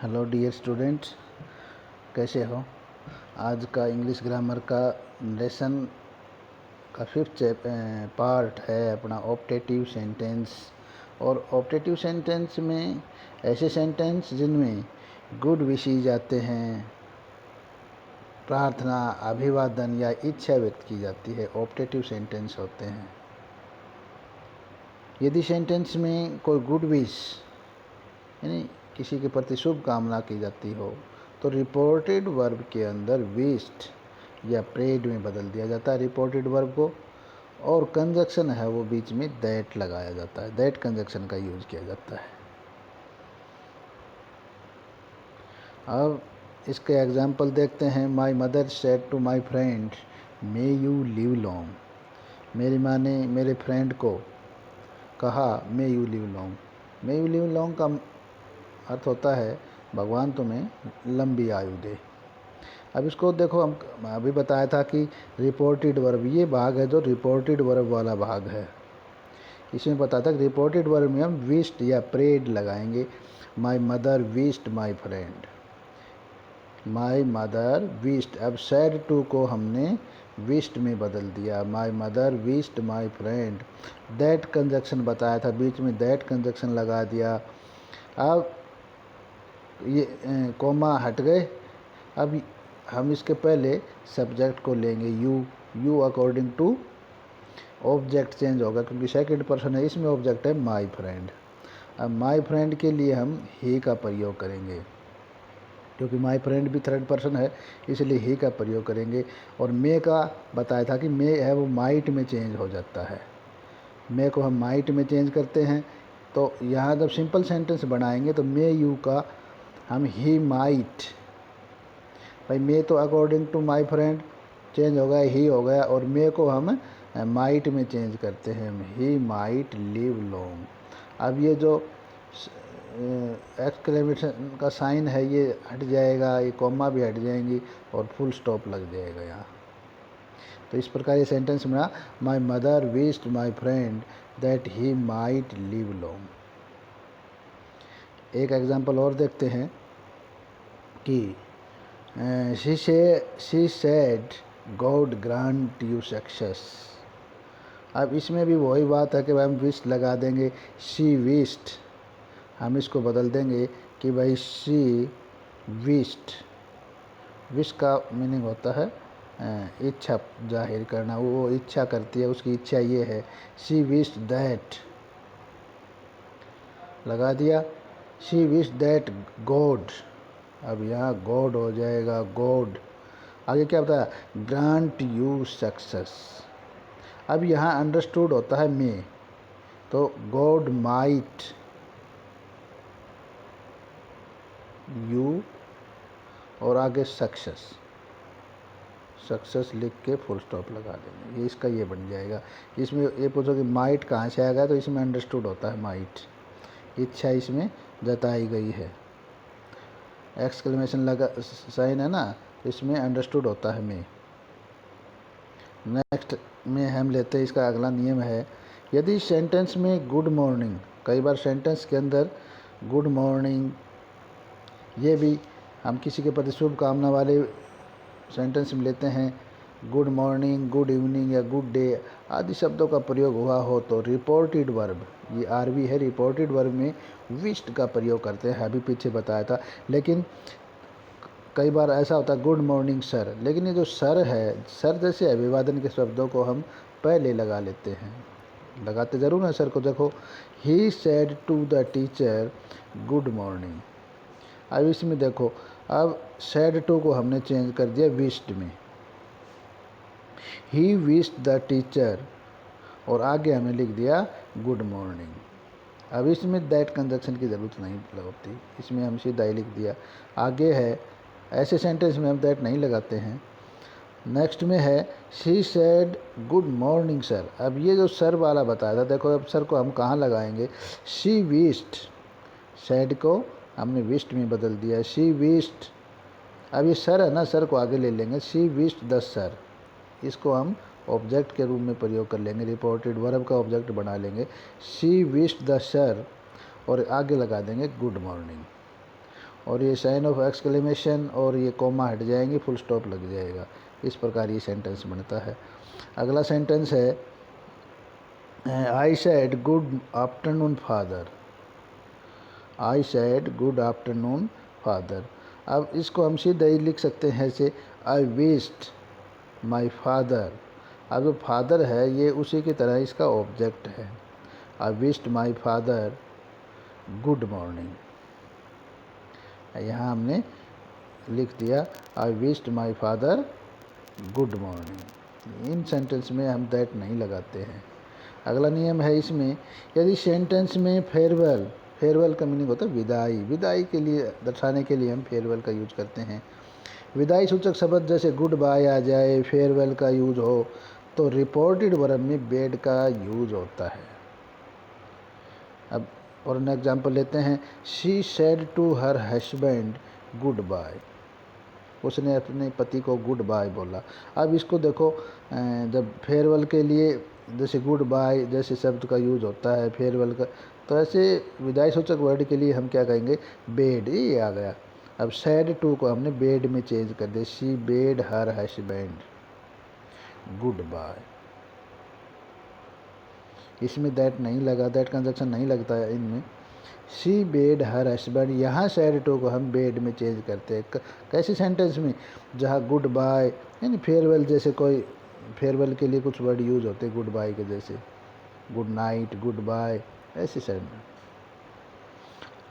Hello dear students, कैसे हो। आज का इंग्लिश ग्रामर का लेसन का फिफ्थ पार्ट है अपना ऑप्टेटिव सेंटेंस। और ऑप्टेटिव सेंटेंस में ऐसे सेंटेंस जिनमें गुड विशेज आते हैं, प्रार्थना, अभिवादन या इच्छा व्यक्त की जाती है, ऑप्टेटिव सेंटेंस होते हैं। यदि सेंटेंस में कोई गुड विश यानी किसी के प्रति शुभ कामना की जाती हो तो रिपोर्टेड वर्ब के अंदर विश्ड या प्रेड में बदल दिया जाता है रिपोर्टेड वर्ब को, और कंजक्शन है वो बीच में दैट लगाया जाता है, दैट कंजक्शन का यूज किया जाता है। अब इसके एग्जाम्पल देखते हैं। My mother said to my friend may you live long. मेरी माँ ने मेरे फ्रेंड को कहा may you live long. May you live long का अर्थ होता है भगवान तुम्हें लंबी आयु दे। अब इसको देखो, हम अभी बताया था कि रिपोर्टेड वर्ब ये भाग है जो रिपोर्टेड वर्ब वाला भाग है। इसमें बताया था कि रिपोर्टेड वर्ब में हम विश्ड या प्रेड लगाएंगे। My mother wished my friend, my mother wished. अब सैड टू को हमने विश्ड में बदल दिया, my mother wished my friend. That conjunction बताया था, बीच में दैट कंजक्शन लगा दिया। अब ये कोमा हट गए। अब हम इसके पहले सब्जेक्ट को लेंगे you according to object change होगा क्योंकि सेकंड पर्सन है, इसमें ऑब्जेक्ट है माई फ्रेंड। अब माई फ्रेंड के लिए हम ही का प्रयोग करेंगे क्योंकि माई फ्रेंड भी थर्ड पर्सन है, इसलिए ही का प्रयोग करेंगे। और मे का बताया था कि मे है वो माइट में चेंज हो जाता है, मे को हम माइट में चेंज करते हैं। तो यहाँ जब सिंपल सेंटेंस बनाएंगे तो मे यू का हम ही माइट, भाई मे तो according to my friend change हो गया, ही हो गया, और मे को हम माइट में चेंज करते हैं, ही माइट लिव लॉन्ग। अब ये जो एक्सक्लेमेशन का साइन है ये हट जाएगा, ये कॉमा भी हट जाएंगी और फुल स्टॉप लग जाएगा यहाँ। तो इस प्रकार ये सेंटेंस बना, my mother wished my friend that he might live long. एक एग्जांपल और देखते हैं कि she said God grant you success। अब इसमें भी वही बात है कि भाई हम विश लगा देंगे, she wished, हम इसको बदल देंगे कि भाई she wished। विश का मीनिंग होता है इच्छा जाहिर करना, वो इच्छा करती है, उसकी इच्छा ये है। she wished that लगा दिया, she wished that God। अब यहाँ गॉड हो जाएगा, गॉड। आगे क्या बताया, ग्रांट यू सक्सेस। अब यहाँ अंडरस्टूड होता है मे, तो गॉड माइट यू और आगे सक्सेस, सक्सेस लिख के फुल स्टॉप लगा देंगे, ये इसका ये बन जाएगा। इसमें ये पूछो कि माइट कहाँ से आएगा, तो इसमें अंडरस्टूड होता है माइट, इच्छा इसमें जताई गई है। एक्सक्लेमेशन लगा साइन है ना, इसमें अंडरस्टूड होता है में। नेक्स्ट में हम लेते हैं, इसका अगला नियम है, यदि सेंटेंस में गुड मॉर्निंग, कई बार सेंटेंस के अंदर गुड मॉर्निंग, ये भी हम किसी के प्रति शुभ कामना वाले सेंटेंस में लेते हैं, गुड मॉर्निंग, गुड इवनिंग या गुड डे आदि शब्दों का प्रयोग हुआ हो तो रिपोर्टेड वर्ब, ये आरवी है, रिपोर्टेड वर्ब में विश्ड का प्रयोग करते हैं, अभी पीछे बताया था। लेकिन कई बार ऐसा होता है गुड मॉर्निंग सर, लेकिन ये जो सर है, सर जैसे अभिवादन के शब्दों को हम पहले लगा लेते हैं, लगाते ज़रूर हैं सर को। देखो, he said to the teacher good morning. अब इसमें देखो, अब सेड टू को हमने चेंज कर दिया विश्ड में, ही विश्ड द टीचर, और आगे हमने लिख दिया गुड मॉर्निंग। अब इसमें दैट कंजक्शन की ज़रूरत नहीं लगती, इसमें हम सीधा ही लिख दिया। आगे है, ऐसे सेंटेंस में हम दैट नहीं लगाते हैं। नेक्स्ट में है she said good morning sir. अब ये जो सर वाला बताया था, देखो अब सर को हम कहाँ लगाएंगे, शी विश्ड, सेड को हमने विश्ड में बदल दिया, शी विश्ड। अब ये सर है ना, सर को आगे ले लेंगे, शी विश्ड द सर, इसको हम ऑब्जेक्ट के रूप में प्रयोग कर लेंगे, रिपोर्टेड वर्ब का ऑब्जेक्ट बना लेंगे, शी विश्ड द सर, और आगे लगा देंगे गुड मॉर्निंग। और ये साइन ऑफ एक्सक्लेमेशन और ये कोमा हट जाएंगे, फुल स्टॉप लग जाएगा। इस प्रकार ये सेंटेंस बनता है। अगला सेंटेंस है I said good afternoon father. I said good afternoon father. अब इसको हम सीधा ही लिख सकते हैं ऐसे, आई विश्ड माई फादर। अब जो फादर है ये उसी की तरह इसका ऑब्जेक्ट है। आई wished my father good morning. यहाँ हमने लिख दिया आई wished my father good morning. In sentence में हम दैट नहीं लगाते हैं। अगला नियम है इसमें, यदि सेंटेंस में फेयरवेल, फेयरवेल का मीनिंग होता है विदाई, विदाई के लिए दर्शाने के लिए हम फेयरवेल का यूज करते हैं। विदाई सूचक शब्द जैसे गुड बाय आ जाए, फेयरवेल का यूज हो, तो रिपोर्टेड वर्ब में बेड का यूज होता है। अब और एन एग्जाम्पल लेते हैं, she said to her husband goodbye. उसने अपने पति को गुड बाय बोला। अब इसको देखो, जब फेयरवेल के लिए जैसे गुड बाय जैसे शब्द का यूज होता है फेयरवेल का, तो ऐसे विदाई सूचक वर्ड के लिए हम क्या कहेंगे, बेड, ये आ गया। अब सैड टू को हमने बेड में चेंज कर दिया, she bade her husband goodbye. इसमें दैट नहीं लगा, दैट कंजक्शन नहीं लगता है इनमें। शी बेड हर हस्बैंड, यहाँ सैड टू को हम बेड में चेंज करते हैं। कैसे सेंटेंस में, जहाँ गुड बाय यानी फेयरवेल जैसे कोई फेयरवेल के लिए कुछ वर्ड यूज होते हैं गुड बाय के जैसे, गुड नाइट, गुड बाय, ऐसे सेंटेंस।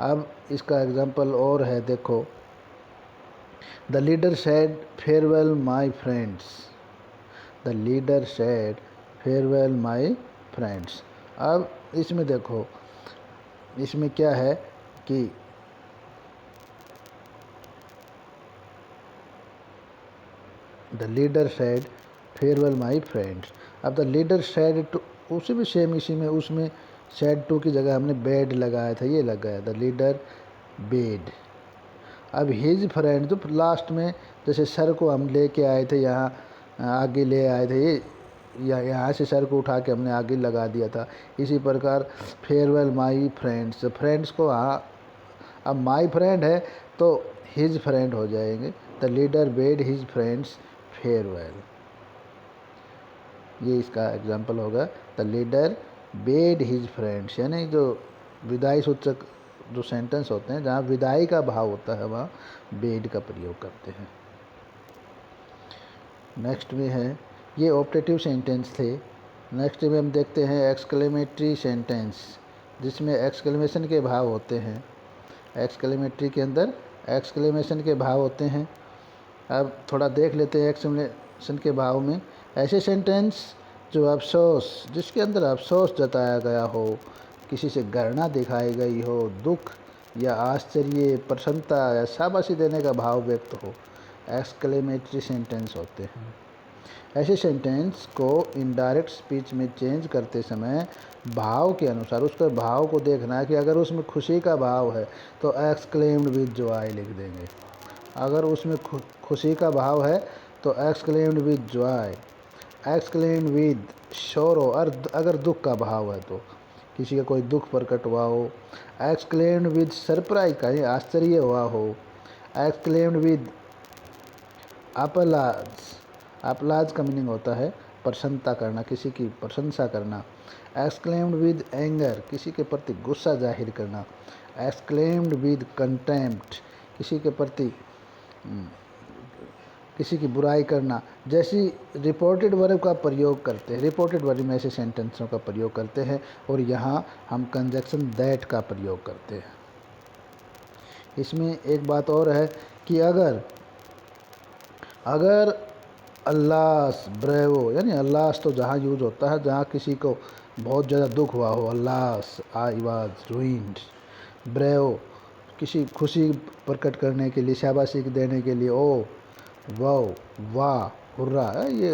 अब इसका एग्जांपल और है, देखो, the leader said farewell my friends. The leader said farewell my friends. अब इसमें देखो, इसमें क्या है कि the leader said farewell my friends. अब द लीडर सेड टू, उसी में सेम इसी में उसमें सेड टू की जगह हमने बेड लगाया था, ये लग गया द लीडर बेड। अब हिज फ्रेंड, जो लास्ट में जैसे सर को हम लेके आए थे यहाँ आगे ले आए थे, ये यहाँ से सर को उठा के हमने आगे लगा दिया था। इसी प्रकार फेयरवेल माई फ्रेंड्स, फ्रेंड्स को हाँ, अब माई फ्रेंड है तो हिज फ्रेंड हो जाएंगे। The leader bed his friends farewell, ये इसका एग्जाम्पल होगा। The leader bed his friends, यानी जो विदाई सूचक जो सेंटेंस होते हैं जहाँ विदाई का भाव होता है वहाँ बेड का प्रयोग करते हैं। नेक्स्ट में है, ये ऑप्टेटिव सेंटेंस थे। नेक्स्ट में हम देखते हैं एक्सक्लेमेटरी सेंटेंस, जिसमें एक्सक्लेमेशन के भाव होते हैं। एक्सक्लेमेटरी के अंदर एक्सक्लेमेशन के भाव होते हैं। अब थोड़ा देख लेते हैं एक्सक्लेमेशन के भाव में। ऐसे सेंटेंस जो अफसोस, जिसके अंदर अफसोस जताया गया हो, किसी से घृणा दिखाई गई हो, दुख या आश्चर्य, प्रसन्नता या शाबाशी देने का भाव व्यक्त हो, एक्सक्लेमेटरी सेंटेंस होते हैं। ऐसे सेंटेंस को इनडायरेक्ट स्पीच में चेंज करते समय भाव के अनुसार उसके भाव को देखना है कि अगर उसमें खुशी का भाव है तो एक्सक्लेम्ड विद जॉय लिख देंगे। अगर उसमें खुशी का भाव है तो exclaimed with Joy, exclaimed with sorrow, और अगर दुख का भाव है तो किसी का कोई दुख प्रकट हुआ हो, एक्सक्लेम्ड विद सरप्राइज, कहीं आश्चर्य हुआ हो, एक्सक्लेम्ड विद अपलाज। अपलाज का मीनिंग होता है प्रसन्नता करना, किसी की प्रशंसा करना। एक्सक्लेम्ड विद एंगर, किसी के प्रति गुस्सा जाहिर करना। एक्सक्लेम्ड विद कंटेम्प्ट, किसी के प्रति किसी की बुराई करना। जैसी रिपोर्टेड वर्ब का प्रयोग करते हैं, रिपोर्टेड वर्ब में ऐसे सेंटेंसों का प्रयोग करते हैं, और यहाँ हम कंजक्शन दैट का प्रयोग करते हैं। इसमें एक बात और है कि अगर अल्लास ब्रेवो, यानी अल्लास तो जहाँ यूज होता है जहाँ किसी को बहुत ज़्यादा दुख हुआ हो, अल्लास आई वाज रूइंड। ब्रेवो किसी खुशी प्रकट करने के लिए, शाबाशी देने के लिए, ओ वाओ, वाह, हुर्रा, ये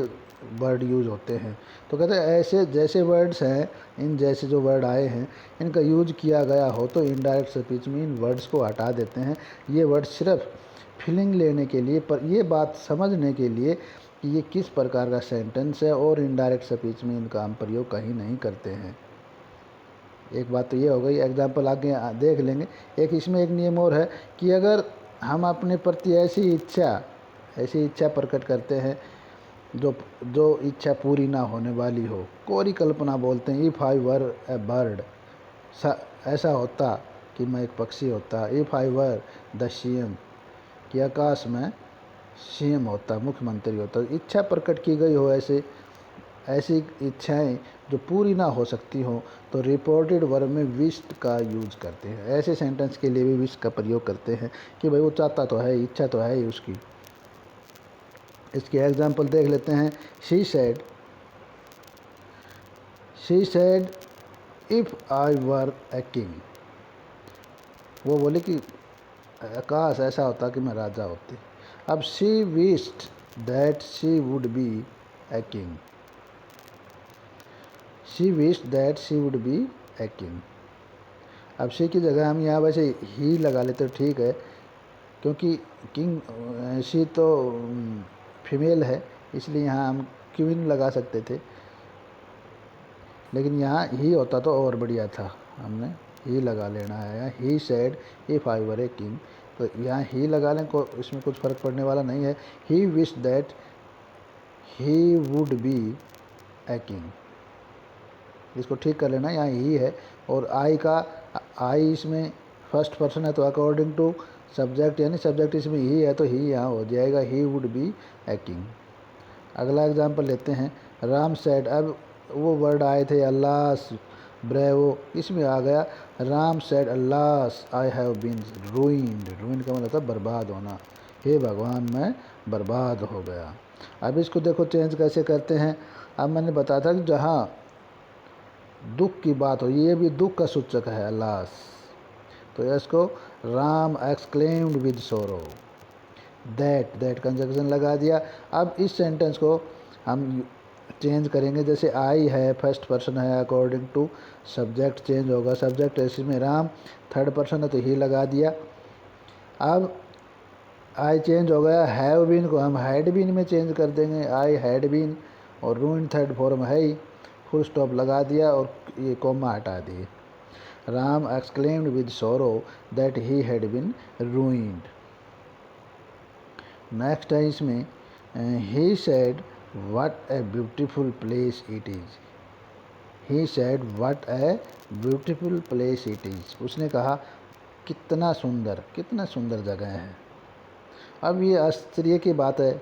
वर्ड यूज होते हैं। तो कहते हैं ऐसे जैसे वर्ड्स हैं, इन जैसे जो वर्ड आए हैं इनका यूज किया गया हो तो इनडायरेक्ट स्पीच में इन वर्ड्स को हटा देते हैं। ये वर्ड सिर्फ फीलिंग लेने के लिए, पर ये बात समझने के लिए कि ये किस प्रकार का सेंटेंस है, और इनडायरेक्ट स्पीच में इनका हम प्रयोग कहीं नहीं करते हैं। एक बात तो ये हो गई, एग्जाम्पल आगे देख लेंगे। एक इसमें एक नियम और है कि अगर हम अपने प्रति ऐसी इच्छा प्रकट करते हैं जो जो इच्छा पूरी ना होने वाली हो, कोरी कल्पना बोलते हैं। If I were A bird, ऐसा होता कि मैं एक पक्षी होता। If I were the CM, कि आकाश में सीएम होता, मुख्यमंत्री होता। इच्छा प्रकट की गई हो ऐसी इच्छाएं जो पूरी ना हो सकती हो, तो रिपोर्टेड वर्ब में विश्ड का यूज करते हैं। ऐसे सेंटेंस के लिए भी विश्ड का प्रयोग करते हैं कि भाई वो चाहता तो है, इच्छा तो है ही उसकी। इसके एग्जाम्पल देख लेते हैं। She said if I were a king, वो बोले कि आकाश ऐसा होता कि मैं राजा होती। अब she wished that she would be a king, she wished that she would be a king. अब शी की जगह हम यहाँ वैसे ही लगा लेते तो ठीक है, क्योंकि किंग शी तो फीमेल है, इसलिए यहाँ हम क्वीन लगा सकते थे, लेकिन यहाँ ही होता तो और बढ़िया था। हमने ही लगा लेना है। He said if I were a king, तो यहाँ ही लगा लें, इसमें कुछ फ़र्क पड़ने वाला नहीं है। He wish that he would be a king, इसको ठीक कर लेना। यहाँ ही है और आई इसमें फर्स्ट पर्सन है, तो अकॉर्डिंग टू सब्जेक्ट, यानी सब्जेक्ट इसमें ही है तो ही यहाँ हो जाएगा, ही वुड बी ए किंग। अगला एग्जाम्पल लेते हैं। राम सेड, अब वो वर्ड आए थे अल्लास, ब्रेवो, इसमें आ गया Ram said alas I have been ruined. Ruined का मतलब था बर्बाद होना। हे भगवान मैं बर्बाद हो गया। अब इसको देखो चेंज कैसे करते हैं। अब मैंने बताया था कि जहाँ दुख की बात हो, ये भी दुख का सूचक है अल्लास, तो इसको Ram exclaimed with sorrow, that conjunction लगा दिया। अब इस सेंटेंस को हम चेंज करेंगे। जैसे आई है, फर्स्ट पर्सन है, अकॉर्डिंग टू सब्जेक्ट चेंज होगा। सब्जेक्ट इसमें राम, थर्ड पर्सन है तो ही लगा दिया। अब आई चेंज हो गया, हैव बीन को हम हैड बीन में चेंज कर देंगे। आई हैड बीन, और रूइंड थर्ड फॉर्म है ही, फुल स्टॉप लगा दिया और ये कॉमा हटा दिए। Ram exclaimed with sorrow that he had been ruined. Next है इसमें, he said what a beautiful place it is. He said what a beautiful place it is, उसने कहा कितना सुंदर जगह है। अब ये आश्चर्य की बात है,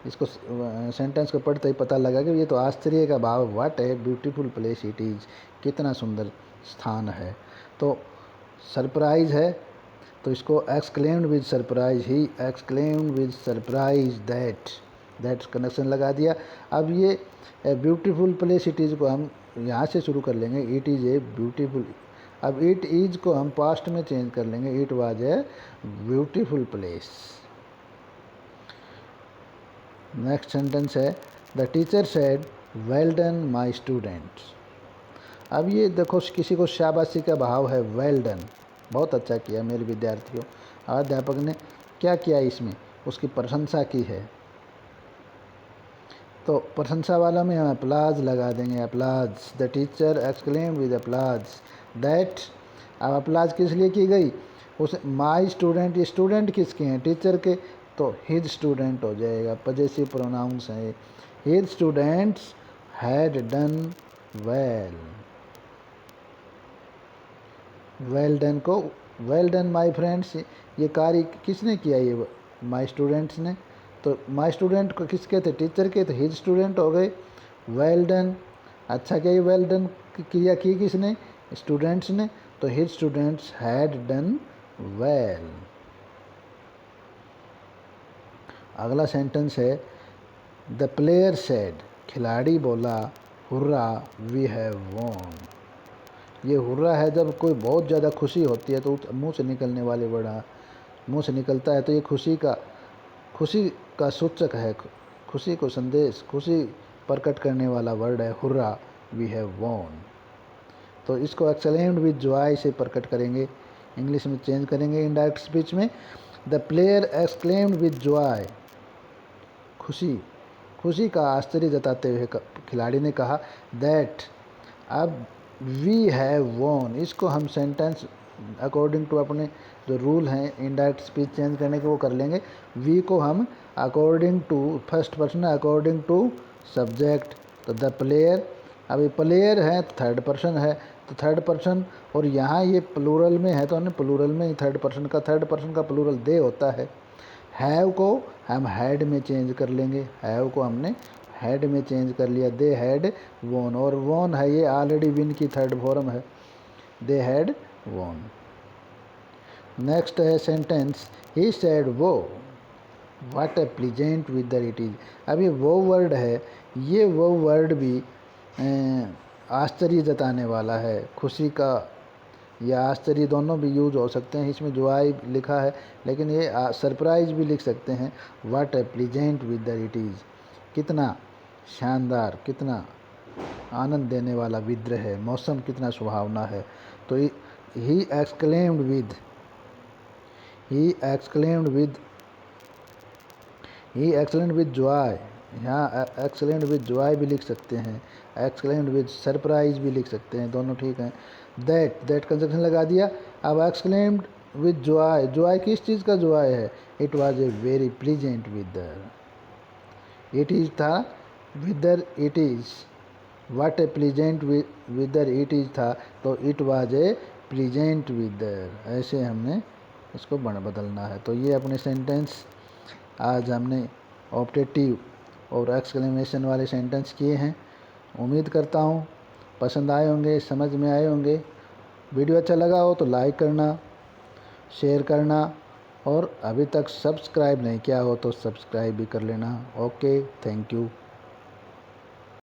इसको सेंटेंस को पढ़ते ही पता लगा कि ये तो आश्चर्य का भाव, what a beautiful place it is, कितना सुंदर स्थान है। तो सरप्राइज है, तो इसको exclaimed with surprise, he exclaimed with surprise that connection लगा दिया। अब ये ब्यूटीफुल प्लेस इट इज़ को हम यहाँ से शुरू कर लेंगे। इट इज़ ए ब्यूटीफुल, अब इट इज़ को हम पास्ट में चेंज कर लेंगे। It was a beautiful place. Next sentence है, the teacher said well done my students. अब ये देखो किसी को शाबाशी का भाव है, वेल डन, बहुत अच्छा किया मेरे विद्यार्थियों। अध्यापक ने क्या किया इसमें, उसकी प्रशंसा की है, तो प्रशंसा वाला में हम अप्लाज लगा देंगे। Applause, the teacher exclaim with applause that. अब अप्लाज किस लिए की गई, उस माई स्टूडेंट, ये स्टूडेंट किसके हैं, टीचर के, तो हिज स्टूडेंट हो जाएगा, पजेसिव प्रोनाउंस है। His students had done well. Well done को वेल डन माई फ्रेंड्स, ये कार्य किसने किया, ये माई स्टूडेंट्स ने, तो माई स्टूडेंट को किसके थे, टीचर के, तो हिज स्टूडेंट हो गए। वेल डन, अच्छा क्या, ये वेल डन क्रिया की किसने, स्टूडेंट्स ने, तो his students had done well. अगला सेंटेंस है, द प्लेयर सेड, खिलाड़ी बोला, हुर्रा वी हैव वॉन। ये हुर्रा है जब कोई बहुत ज़्यादा खुशी होती है तो मुंह से निकलने वाले वर्ड, मुंह से निकलता है, तो ये खुशी का सूचक है, खुशी को संदेश, खुशी प्रकट करने वाला वर्ड है हुर्रा वी हैव वॉन। तो इसको एक्सलेम्ड विद जॉय से प्रकट करेंगे, इंग्लिश में चेंज करेंगे इनडायरेक्ट स्पीच में। The player exclaimed with Joy, खुशी का आश्चर्य जताते हुए खिलाड़ी ने कहा, दैट। अब वी हैव वॉन, इसको हम सेंटेंस अकॉर्डिंग टू अपने जो रूल हैं इनडायरेक्ट स्पीच चेंज करने के वो कर लेंगे। वी को हम according to first person according to subject, तो द प्लेयर, अभी प्लेयर है तो थर्ड पर्सन है, तो थर्ड पर्सन, और यहाँ ये प्लूरल में है तो हमने प्लूरल में ही थर्ड पर्सन का प्लूरल दे होता है। हैव को हम हैड में चेंज कर लेंगे, हैव को हमने हैड में चेंज कर लिया, दे हैड वोन, और वोन है ये ऑलरेडी विन की थर्ड फॉर्म है, दे हैड वोन। नेक्स्ट है सेंटेंस ही सेड वो, what a pleasant whether it is. अभी वो वर्ड है, ये वो वर्ड भी आश्चर्य जताने वाला है, खुशी का या आश्चर्य दोनों भी यूज हो सकते हैं। इसमें जो आई लिखा है लेकिन ये सरप्राइज भी लिख सकते हैं। What a pleasant whether it is, कितना शानदार, कितना आनंद देने वाला विद्र है, मौसम कितना सुहावना है। तो he exclaimed with, he exclaimed with, he excellent with Joy, यहाँ एक्सलेंट विद जॉय भी लिख सकते हैं, एक्सलेंट विद सरप्राइज भी लिख सकते हैं, दोनों ठीक हैं। दैट कंजक्शन लगा दिया। अब एक्सक्लेम्ड विद जॉय, जॉय किस चीज़ का जॉय है? It was a very pleasant weather, it is था, weather it is, what a pleasant weather it is था, तो it was a pleasant weather, ऐसे हमने इसको बदलना है। तो ये अपने सेंटेंस आज हमने ऑप्टेटिव और एक्सक्लेमेशन वाले सेंटेंस किए हैं। उम्मीद करता हूँ पसंद आए होंगे, समझ में आए होंगे। वीडियो अच्छा लगा हो तो लाइक करना, शेयर करना, और अभी तक सब्सक्राइब नहीं किया हो तो सब्सक्राइब भी कर लेना। Okay, thank you.